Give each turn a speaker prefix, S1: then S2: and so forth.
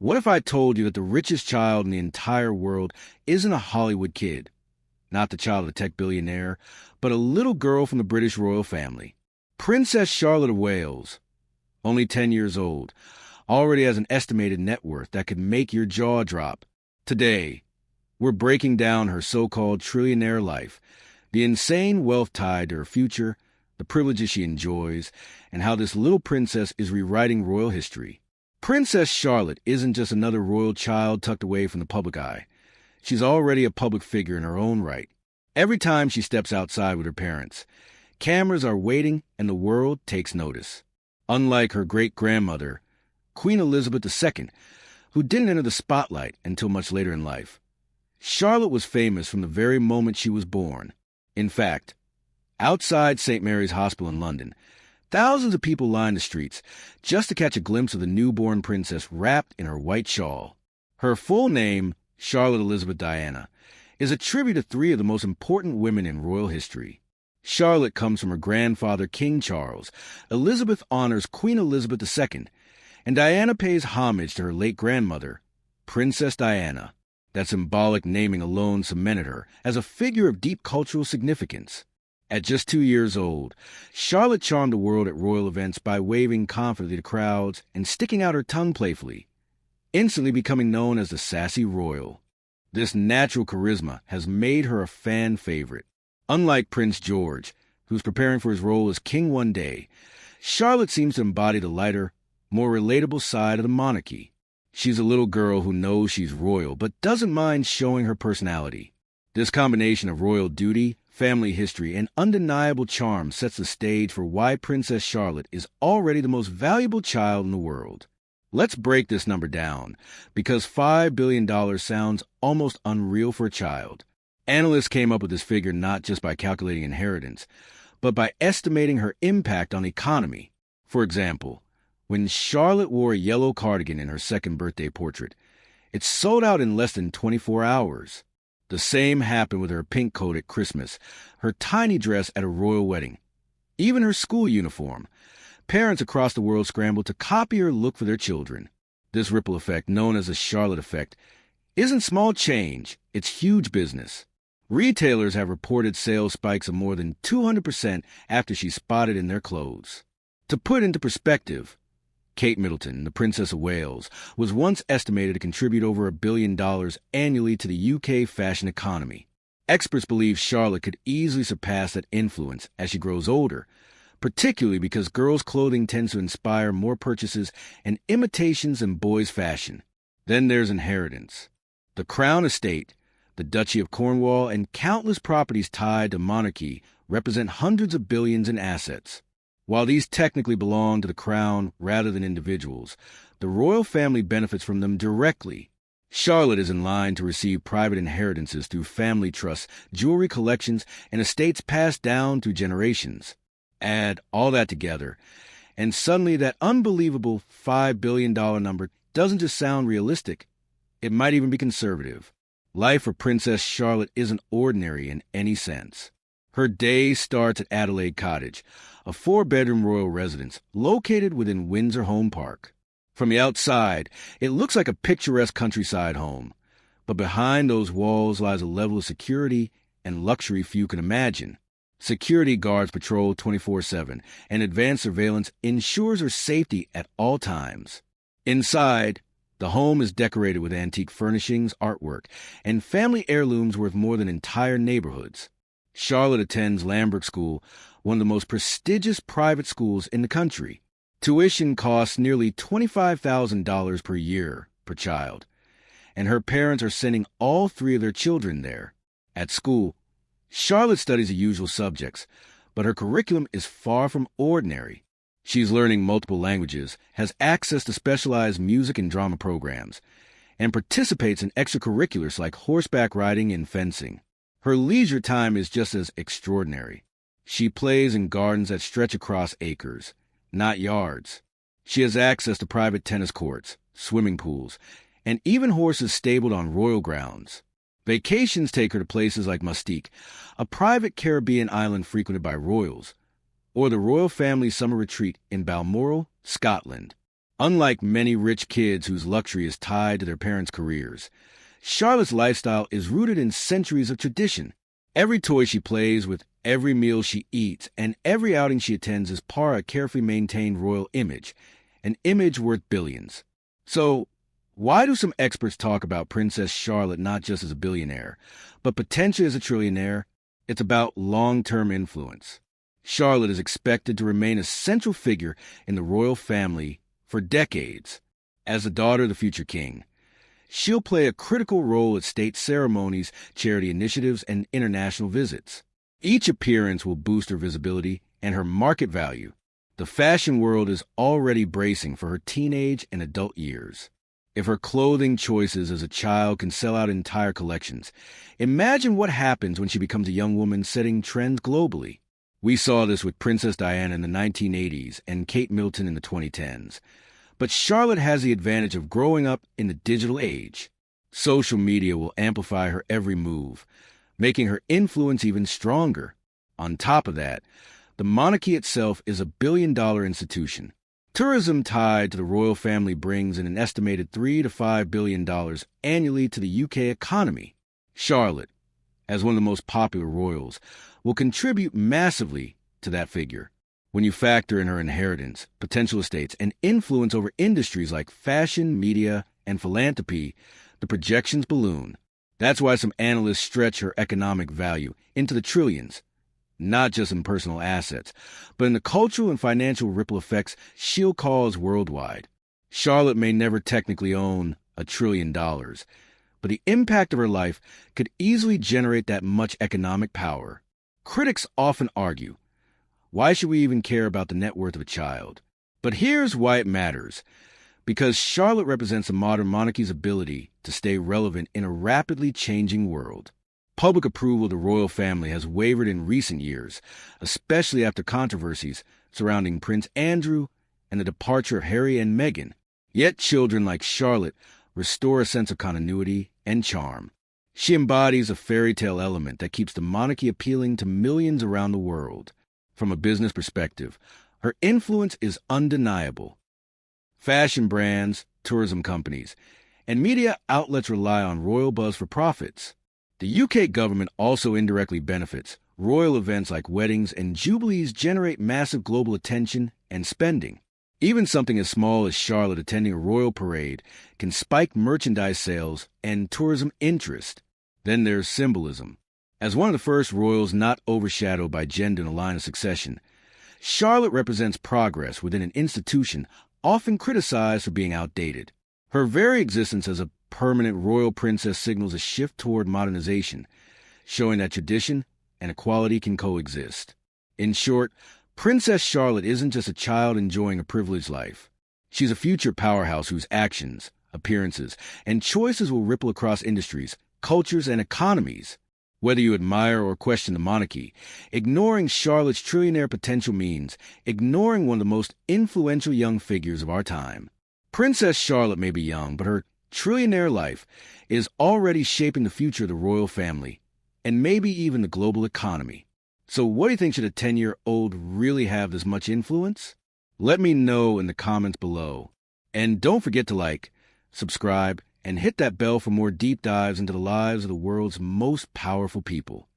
S1: What if I told you that the richest child in the entire world isn't a Hollywood kid, not the child of a tech billionaire, but a little girl from the British royal family? Princess Charlotte of Wales, only 10 years old, already has an estimated net worth that could make your jaw drop. Today, we're breaking down her so-called trillionaire life, the insane wealth tied to her future, the privileges she enjoys, and how this little princess is rewriting royal history. Princess Charlotte isn't just another royal child tucked away from the public eye. She's already a public figure in her own right. Every time she steps outside with her parents, cameras are waiting and the world takes notice. Unlike her great-grandmother, Queen Elizabeth II, who didn't enter the spotlight until much later in life, Charlotte was famous from the very moment she was born. In fact, outside St. Mary's Hospital in London, thousands of people lined the streets just to catch a glimpse of the newborn princess wrapped in her white shawl. Her full name, Charlotte Elizabeth Diana, is a tribute to three of the most important women in royal history. Charlotte comes from her grandfather, King Charles. Elizabeth honors Queen Elizabeth II, and Diana pays homage to her late grandmother, Princess Diana. That symbolic naming alone cemented her as a figure of deep cultural significance. At just 2 years old, Charlotte charmed the world at royal events by waving confidently to crowds and sticking out her tongue playfully, instantly becoming known as the sassy royal. This natural charisma has made her a fan favorite. Unlike Prince George, who's preparing for his role as king one day, Charlotte seems to embody the lighter, more relatable side of the monarchy. She's a little girl who knows she's royal, but doesn't mind showing her personality. This combination of royal duty, family history, and undeniable charm sets the stage for why Princess Charlotte is already the most valuable child in the world. Let's break this number down, because $5 billion sounds almost unreal for a child. Analysts came up with this figure not just by calculating inheritance, but by estimating her impact on the economy. For example, when Charlotte wore a yellow cardigan in her second birthday portrait, it sold out in less than 24 hours. The same happened with her pink coat at Christmas, her tiny dress at a royal wedding, even her school uniform. Parents across the world scrambled to copy her look for their children. This ripple effect, known as the Charlotte effect, isn't small change, it's huge business. Retailers have reported sales spikes of more than 200% after she's spotted in their clothes. To put into perspective, Kate Middleton, the Princess of Wales, was once estimated to contribute over $1 billion annually to the UK fashion economy. Experts believe Charlotte could easily surpass that influence as she grows older, particularly because girls' clothing tends to inspire more purchases and imitations than boys' fashion. Then there's inheritance. The Crown Estate, the Duchy of Cornwall, and countless properties tied to monarchy represent hundreds of billions in assets. While these technically belong to the crown rather than individuals, the royal family benefits from them directly. Charlotte is in line to receive private inheritances through family trusts, jewelry collections, and estates passed down through generations. Add all that together, and suddenly that unbelievable $5 billion number doesn't just sound realistic, it might even be conservative. Life for Princess Charlotte isn't ordinary in any sense. Her day starts at Adelaide Cottage, a 4-bedroom royal residence located within Windsor Home Park. From the outside, it looks like a picturesque countryside home, but behind those walls lies a level of security and luxury few can imagine. Security guards patrol 24/7, and advanced surveillance ensures her safety at all times. Inside, the home is decorated with antique furnishings, artwork, and family heirlooms worth more than entire neighborhoods. Charlotte attends Lambert School, one of the most prestigious private schools in the country. Tuition costs nearly $25,000 per year per child, and her parents are sending all 3 of their children there. At school, Charlotte studies the usual subjects, but her curriculum is far from ordinary. She's learning multiple languages, has access to specialized music and drama programs, and participates in extracurriculars like horseback riding and fencing. Her leisure time is just as extraordinary. She plays in gardens that stretch across acres, not yards. She has access to private tennis courts, swimming pools, and even horses stabled on royal grounds. Vacations take her to places like Mustique, a private Caribbean island frequented by royals, or the royal family summer retreat in Balmoral, Scotland. Unlike many rich kids whose luxury is tied to their parents' careers, Charlotte's lifestyle is rooted in centuries of tradition. Every toy she plays with, every meal she eats, and every outing she attends is part of a carefully maintained royal image, an image worth billions. So, why do some experts talk about Princess Charlotte not just as a billionaire, but potentially as a trillionaire? It's about long-term influence. Charlotte is expected to remain a central figure in the royal family for decades. As the daughter of the future king, she'll play a critical role at state ceremonies, charity initiatives, and international visits. Each appearance will boost her visibility and her market value. The fashion world is already bracing for her teenage and adult years. If her clothing choices as a child can sell out entire collections, imagine what happens when she becomes a young woman setting trends globally. We saw this with Princess Diana in the 1980s and Kate Middleton in the 2010s. But Charlotte has the advantage of growing up in the digital age. Social media will amplify her every move, making her influence even stronger. On top of that, the monarchy itself is a billion-dollar institution. Tourism tied to the royal family brings in an estimated $3 to $5 billion annually to the UK economy. Charlotte, as one of the most popular royals, will contribute massively to that figure. When you factor in her inheritance, potential estates, and influence over industries like fashion, media, and philanthropy, the projections balloon. That's why some analysts stretch her economic value into the trillions, not just in personal assets, but in the cultural and financial ripple effects she'll cause worldwide. Charlotte may never technically own $1 trillion, but the impact of her life could easily generate that much economic power. Critics often argue, why should we even care about the net worth of a child? But here's why it matters. Because Charlotte represents the modern monarchy's ability to stay relevant in a rapidly changing world. Public approval of the royal family has wavered in recent years, especially after controversies surrounding Prince Andrew and the departure of Harry and Meghan. Yet children like Charlotte restore a sense of continuity and charm. She embodies a fairy tale element that keeps the monarchy appealing to millions around the world. From a business perspective, her influence is undeniable. Fashion brands, tourism companies, and media outlets rely on royal buzz for profits. The UK government also indirectly benefits. Royal events like weddings and jubilees generate massive global attention and spending. Even something as small as Charlotte attending a royal parade can spike merchandise sales and tourism interest. Then there's symbolism. As one of the first royals not overshadowed by gender in the line of succession, Charlotte represents progress within an institution often criticized for being outdated. Her very existence as a permanent royal princess signals a shift toward modernization, showing that tradition and equality can coexist. In short, Princess Charlotte isn't just a child enjoying a privileged life. She's a future powerhouse whose actions, appearances, and choices will ripple across industries, cultures, and economies. Whether you admire or question the monarchy, ignoring Charlotte's trillionaire potential means ignoring one of the most influential young figures of our time. Princess Charlotte may be young, but her trillionaire life is already shaping the future of the royal family, and maybe even the global economy. So what do you think, should a 10-year-old really have this much influence? Let me know in the comments below. And don't forget to like, subscribe, and hit that bell for more deep dives into the lives of the world's most powerful people.